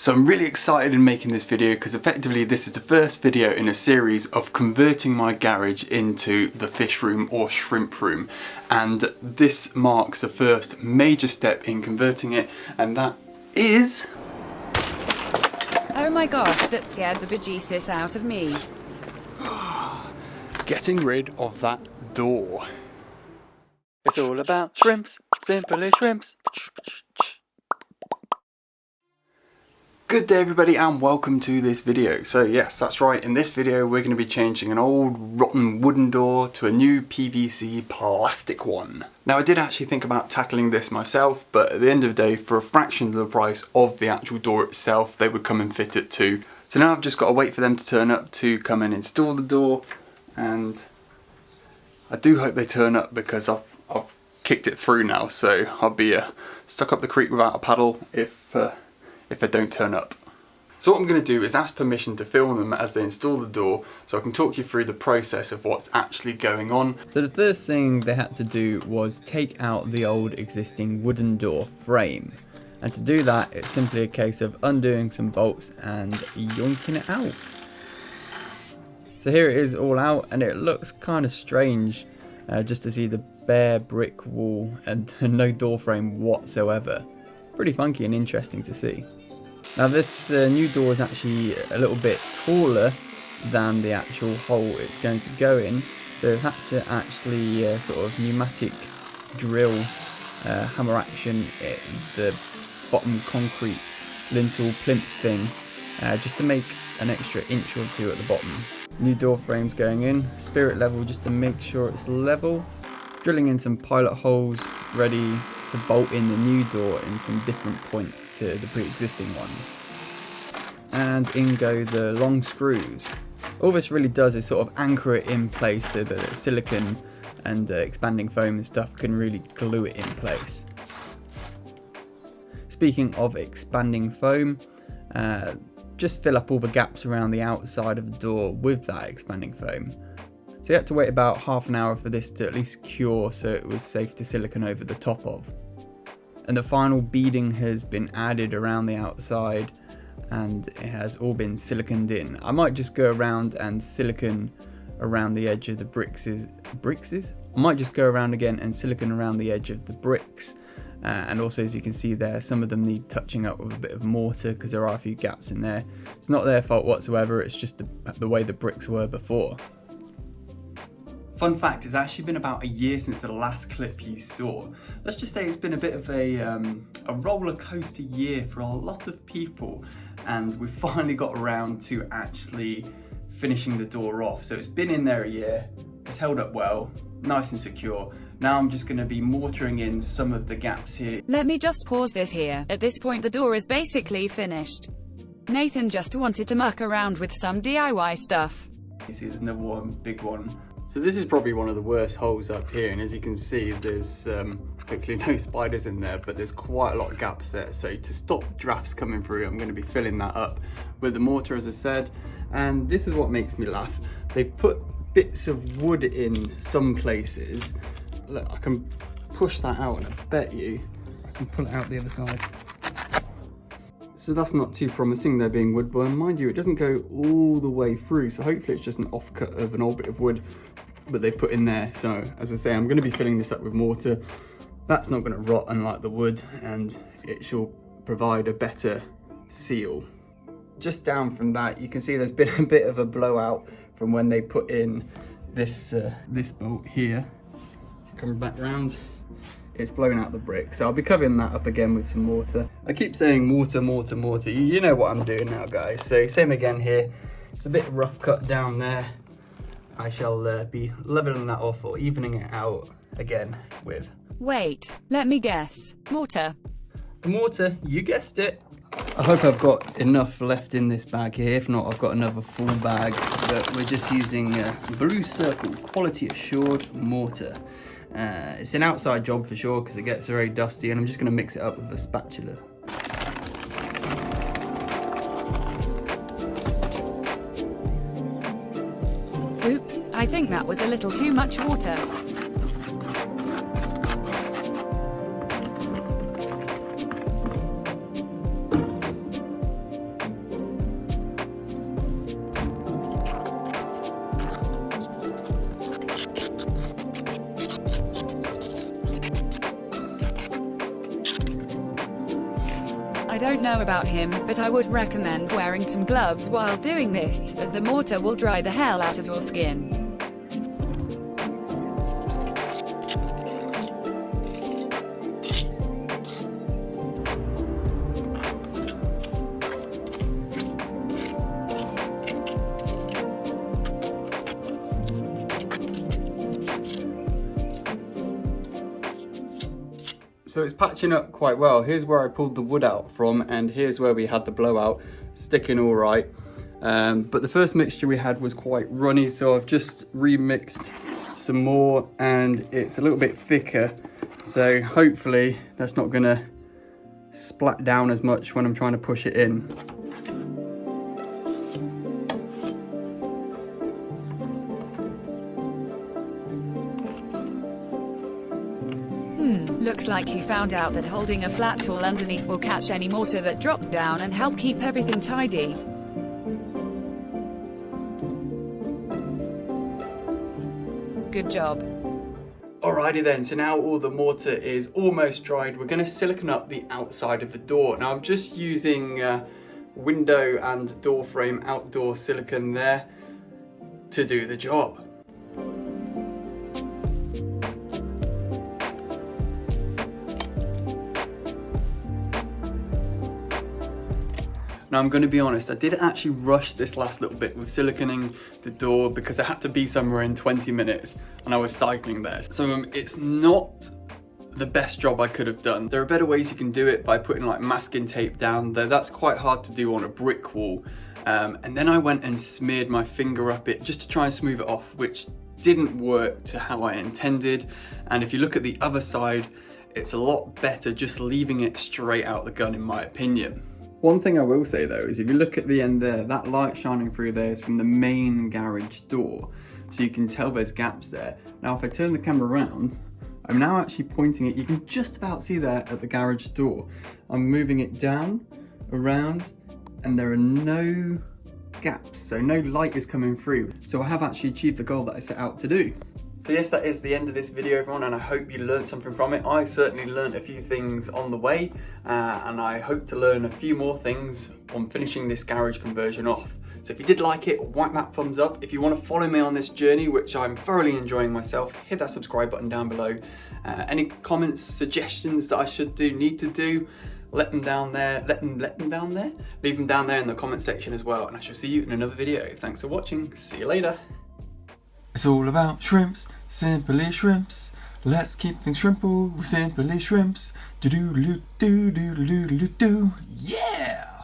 So I'm really excited in making this video because effectively this is the first video in a series of converting my garage into the fish room or shrimp room, and this marks the first major step in converting it, and that is... Oh my gosh, that scared the bejesus out of me. getting rid of that door. It's all about shrimps, simply shrimps. Good day everybody and welcome to this video. So yes, that's right, in this video we're going to be changing an old rotten wooden door to a new PVC plastic one. Now I did actually think about tackling this myself, but at the end of the day, for a fraction of the price of the actual door itself, they would come and fit it too. So now I've just got to wait for them to turn up to come and install the door, and I do hope they turn up because I've kicked it through now, so I'll be stuck up the creek without a paddle if they don't turn up. So what I'm going to do is ask permission to film them as they install the door, so I can talk you through the process of what's actually going on. So the first thing they had to do was take out the old existing wooden door frame. And to do that, it's simply a case of undoing some bolts and yoinking it out. So here it is all out, and it looks kind of strange just to see the bare brick wall and no door frame whatsoever. Pretty funky and interesting to see. Now this new door is actually a little bit taller than the actual hole it's going to go in, so I've had to actually sort of pneumatic drill hammer action the bottom concrete lintel plinth thing just to make an extra inch or two at the bottom. New door frames going in, spirit level just to make sure it's level, drilling in some pilot holes ready to bolt in the new door in some different points to the pre-existing ones. And in go the long screws. All this really does is sort of anchor it in place so that the silicone and expanding foam and stuff can really glue it in place. Speaking of expanding foam, just fill up all the gaps around the outside of the door with that expanding foam. So you had to wait about half an hour for this to at least cure so it was safe to silicone over the top of. And the final beading has been added around the outside and it has all been siliconed in. I might just go around and silicone around the edge of the bricks. I might just go around again and silicone around the edge of the bricks. And also, as you can see there, some of them need touching up with a bit of mortar because there are a few gaps in there. It's not their fault whatsoever, it's just the way the bricks were before. Fun fact, it's actually been about a year since the last clip you saw. Let's just say it's been a bit of a roller coaster year for a lot of people, and we've finally got around to actually finishing the door off. So it's been in there a year, it's held up well, nice and secure. Now I'm just going to be mortaring in some of the gaps here. Let me just pause this here. At this point the door is basically finished. Nathan just wanted to muck around with some DIY stuff. You see there's another one, big one. So this is probably one of the worst holes up here, and as you can see there's hopefully no spiders in there, but there's quite a lot of gaps there. So to stop drafts coming through, I'm going to be filling that up with the mortar, as I said. And this is what makes me laugh. They've put bits of wood in some places. Look, I can push that out and I bet you I can pull it out the other side. So that's not too promising, there being wood, but mind you, it doesn't go all the way through, so hopefully it's just an offcut of an old bit of wood that they've put in there. So as I say, I'm going to be filling this up with mortar. That's not going to rot unlike the wood, and it shall provide a better seal. Just down from that, you can see there's been a bit of a blowout from when they put in this bolt here. Coming back round, it's blown out the brick, so I'll be covering that up again with some mortar. I keep saying mortar, mortar, mortar. You know what I'm doing now, guys. So same again here. It's a bit rough cut down there. I shall be leveling that off or evening it out again with... Wait, let me guess. Mortar. The mortar, you guessed it. I hope I've got enough left in this bag here. If not, I've got another full bag, but we're just using Blue Circle Quality Assured Mortar. It's an outside job for sure because it gets very dusty, and I'm just going to mix it up with a spatula. Oops, I think that was a little too much water. I don't know about him, but I would recommend wearing some gloves while doing this, as the mortar will dry the hell out of your skin. So it's patching up quite well. Here's where I pulled the wood out from, and here's where we had the blowout, sticking all right. But the first mixture we had was quite runny, so I've just remixed some more and it's a little bit thicker. So hopefully that's not gonna splat down as much when I'm trying to push it in. Looks like you found out that holding a flat tool underneath will catch any mortar that drops down and help keep everything tidy. Good job. Alrighty then, so now all the mortar is almost dried. We're going to silicone up the outside of the door. Now I'm just using window and door frame outdoor silicone there to do the job. Now I'm going to be honest, I did actually rush this last little bit with siliconing the door because I had to be somewhere in 20 minutes and I was cycling there. So it's not the best job I could have done. There are better ways you can do it by putting like masking tape down there. That's quite hard to do on a brick wall. And then I went and smeared my finger up it just to try and smooth it off, which didn't work to how I intended. And if you look at the other side, it's a lot better just leaving it straight out the gun in my opinion. One thing I will say though is if you look at the end there, that light shining through there is from the main garage door. So you can tell there's gaps there. Now if I turn the camera around, I'm now actually pointing it, you can just about see that at the garage door. I'm moving it down, around, and there are no gaps, so no light is coming through. So I have actually achieved the goal that I set out to do. So yes, that is the end of this video everyone, and I hope you learned something from it. I certainly learned a few things on the way, and I hope to learn a few more things on finishing this garage conversion off. So if you did like it, whack that thumbs up. If you want to follow me on this journey, which I'm thoroughly enjoying myself, hit that subscribe button down below. Any comments, suggestions that I should do, need to do, let them down there, leave them down there in the comment section as well, and I shall see you in another video. Thanks for watching, see you later. It's all about shrimps, simply shrimps. Let's keep things shrimple, simply shrimps. Do do do do do do do do. Yeah!